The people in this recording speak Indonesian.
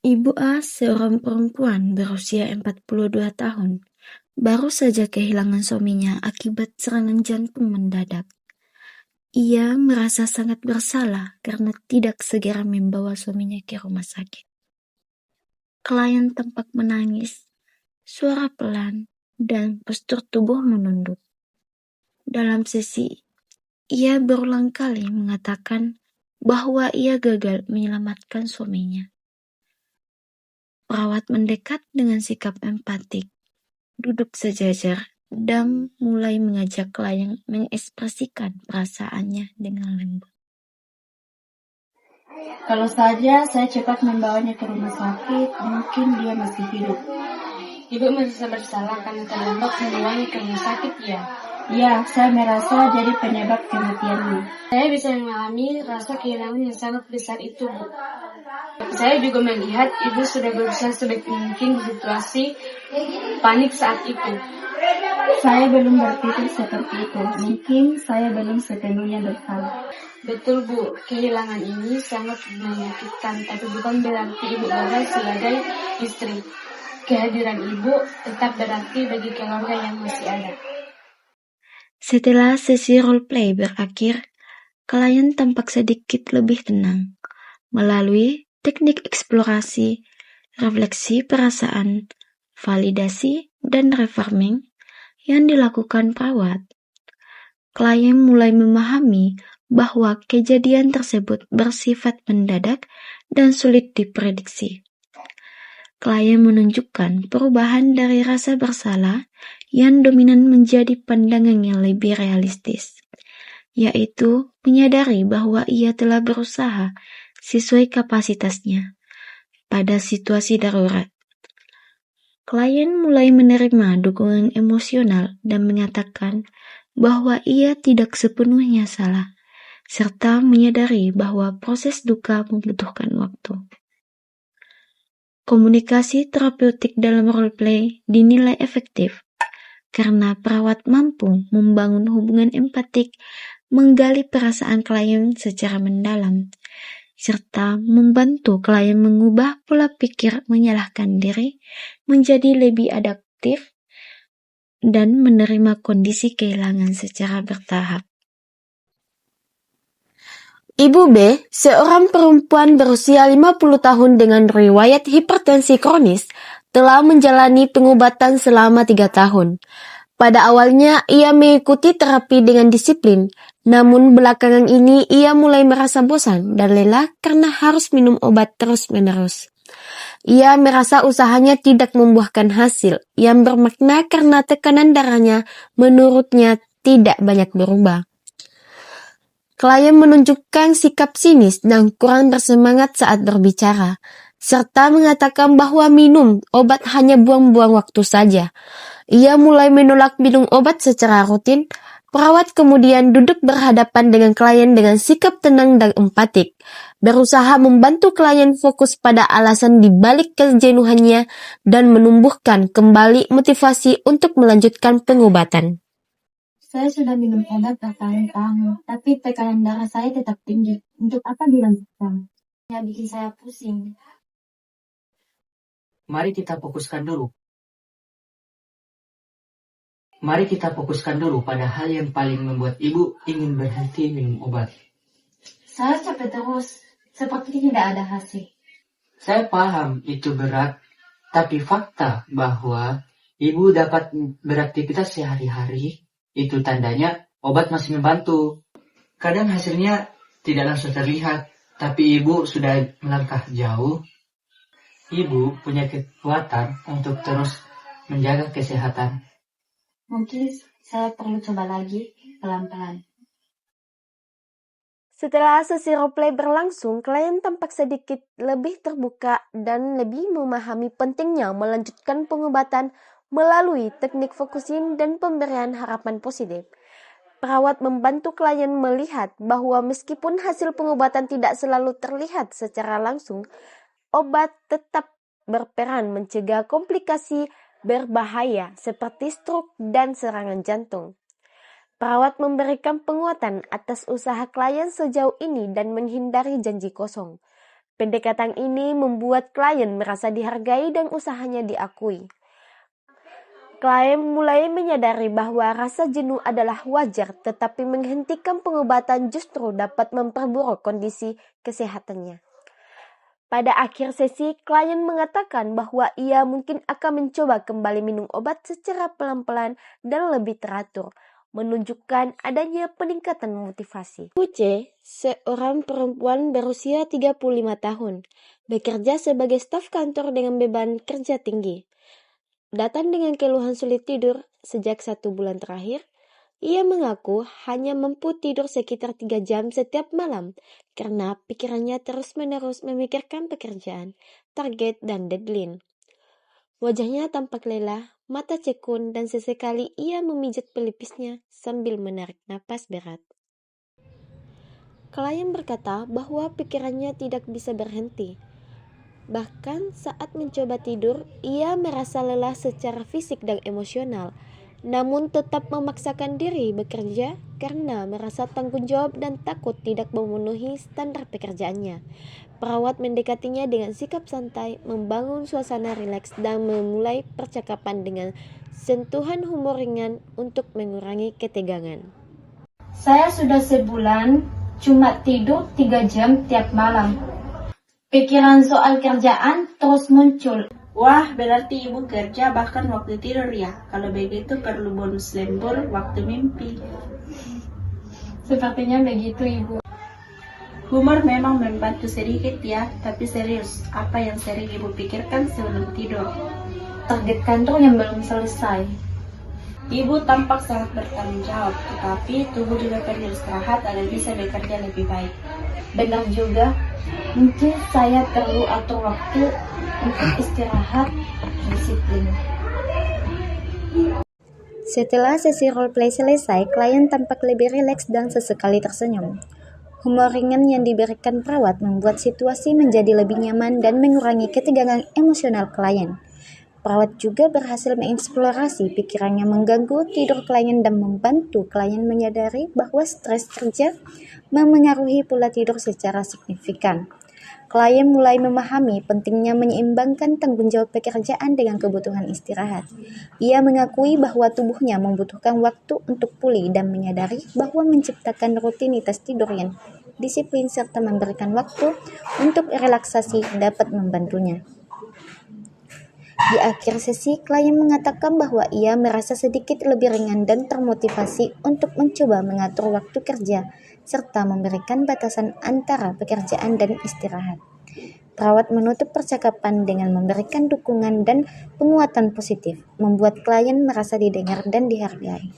Ibu A, seorang perempuan berusia 42 tahun, baru saja kehilangan suaminya akibat serangan jantung mendadak. Ia merasa sangat bersalah karena tidak segera membawa suaminya ke rumah sakit. Klien tampak menangis, suara pelan, dan postur tubuh menunduk. Dalam sesi, ia berulang kali mengatakan bahwa ia gagal menyelamatkan suaminya. Perawat mendekat dengan sikap empatik, duduk sejajar, dan mulai mengajak klien mengekspresikan perasaannya dengan lembut. Kalau saja saya cepat membawanya ke rumah sakit, mungkin dia masih hidup. Ibu merasa bersalah karena terlambat membawanya ke rumah sakit, ya? Ya, saya merasa jadi penyebab kematiannya. Saya bisa mengalami rasa kehilangan yang sangat besar itu, Bu. Saya juga melihat ibu sudah berusaha sebaik mungkin di situasi panik saat itu. Saya belum berpikir seperti itu. Mungkin saya belum sepenuhnya bersalah. Betul, Bu. Kehilangan ini sangat menyakitkan, tapi bukan berarti ibu gagal sebagai istri. Kehadiran ibu tetap berarti bagi keluarga yang masih ada. Setelah sesi roleplay berakhir, klien tampak sedikit lebih tenang. Melalui teknik eksplorasi, refleksi perasaan, validasi, dan reframing yang dilakukan perawat, klien mulai memahami bahwa kejadian tersebut bersifat mendadak dan sulit diprediksi. Klien menunjukkan perubahan dari rasa bersalah yang dominan menjadi pandangan yang lebih realistis, yaitu menyadari bahwa ia telah berusaha sesuai kapasitasnya pada situasi darurat. Klien mulai menerima dukungan emosional dan mengatakan bahwa ia tidak sepenuhnya salah, serta menyadari bahwa proses duka membutuhkan waktu. Komunikasi terapeutik dalam roleplay dinilai efektif karena perawat mampu membangun hubungan empatik, menggali perasaan klien secara mendalam, serta membantu klien mengubah pola pikir menyalahkan diri menjadi lebih adaptif dan menerima kondisi kehilangan secara bertahap. Ibu B, seorang perempuan berusia 50 tahun dengan riwayat hipertensi kronis, telah menjalani pengobatan selama 3 tahun. Pada awalnya, ia mengikuti terapi dengan disiplin, namun belakangan ini ia mulai merasa bosan dan lelah karena harus minum obat terus-menerus. Ia merasa usahanya tidak membuahkan hasil yang bermakna karena tekanan darahnya menurutnya tidak banyak berubah. Klien menunjukkan sikap sinis dan kurang bersemangat saat berbicara, serta mengatakan bahwa minum obat hanya buang-buang waktu saja. Ia mulai menolak minum obat secara rutin. Perawat kemudian duduk berhadapan dengan klien dengan sikap tenang dan empatik, berusaha membantu klien fokus pada alasan di balik kejenuhannya dan menumbuhkan kembali motivasi untuk melanjutkan pengobatan. Saya sudah minum obat bertahun-tahun, tapi tekanan darah saya tetap tinggi. Untuk apa dilanjutkan? Ya, bikin saya pusing. Mari kita fokuskan dulu pada hal yang paling membuat ibu ingin berhenti minum obat. Saya capek terus, seperti tidak ada hasil. Saya paham itu berat, tapi fakta bahwa ibu dapat beraktivitas sehari-hari, itu tandanya obat masih membantu. Kadang hasilnya tidak langsung terlihat, tapi ibu sudah melangkah jauh. Ibu punya kekuatan untuk terus menjaga kesehatan. Mungkin saya perlu coba lagi, pelan-pelan. Setelah sesi roleplay berlangsung, klien tampak sedikit lebih terbuka dan lebih memahami pentingnya melanjutkan pengobatan melalui teknik focusing dan pemberian harapan positif. Perawat membantu klien melihat bahwa meskipun hasil pengobatan tidak selalu terlihat secara langsung, obat tetap berperan mencegah komplikasi berbahaya seperti stroke dan serangan jantung. Perawat memberikan penguatan atas usaha klien sejauh ini dan menghindari janji kosong. Pendekatan ini membuat klien merasa dihargai dan usahanya diakui. Klien mulai menyadari bahwa rasa jenuh adalah wajar, tetapi menghentikan pengobatan justru dapat memperburuk kondisi kesehatannya. Pada akhir sesi, klien mengatakan bahwa ia mungkin akan mencoba kembali minum obat secara pelan-pelan dan lebih teratur, menunjukkan adanya peningkatan motivasi. Uce, seorang perempuan berusia 35 tahun, bekerja sebagai staf kantor dengan beban kerja tinggi. Datang dengan keluhan sulit tidur sejak 1 bulan terakhir. Ia mengaku hanya mampu tidur sekitar 3 jam setiap malam karena pikirannya terus-menerus memikirkan pekerjaan, target, dan deadline. Wajahnya tampak lelah, mata cekun, dan sesekali ia memijat pelipisnya sambil menarik napas berat. Klien berkata bahwa pikirannya tidak bisa berhenti. Bahkan saat mencoba tidur, ia merasa lelah secara fisik dan emosional, namun tetap memaksakan diri bekerja karena merasa tanggung jawab dan takut tidak memenuhi standar pekerjaannya. Perawat mendekatinya dengan sikap santai, membangun suasana rileks, dan memulai percakapan dengan sentuhan humor ringan untuk mengurangi ketegangan. Saya sudah sebulan cuma tidur 3 jam tiap malam. Pikiran soal kerjaan terus muncul. Wah, berarti ibu kerja bahkan waktu tidur ya. Kalau begitu perlu bonus lembur waktu mimpi. Sepertinya begitu, Ibu. Humor memang membantu sedikit ya, tapi serius, apa yang sering ibu pikirkan sebelum tidur? Target kantor yang belum selesai. Ibu tampak sangat bertanggung jawab, tetapi tubuh juga perlu istirahat agar bisa bekerja lebih baik. Benar juga, mungkin saya perlu atur waktu untuk istirahat disiplin. Setelah sesi roleplay selesai, klien tampak lebih rileks dan sesekali tersenyum. Humor ringan yang diberikan perawat membuat situasi menjadi lebih nyaman dan mengurangi ketegangan emosional klien. Perawat juga berhasil mengeksplorasi pikiran yang mengganggu tidur klien dan membantu klien menyadari bahwa stres kerja memengaruhi pola tidur secara signifikan. Klien mulai memahami pentingnya menyeimbangkan tanggung jawab pekerjaan dengan kebutuhan istirahat. Ia mengakui bahwa tubuhnya membutuhkan waktu untuk pulih dan menyadari bahwa menciptakan rutinitas tidur yang disiplin serta memberikan waktu untuk relaksasi dapat membantunya. Di akhir sesi, klien mengatakan bahwa ia merasa sedikit lebih ringan dan termotivasi untuk mencoba mengatur waktu kerja serta memberikan batasan antara pekerjaan dan istirahat. Perawat menutup percakapan dengan memberikan dukungan dan penguatan positif, membuat klien merasa didengar dan dihargai.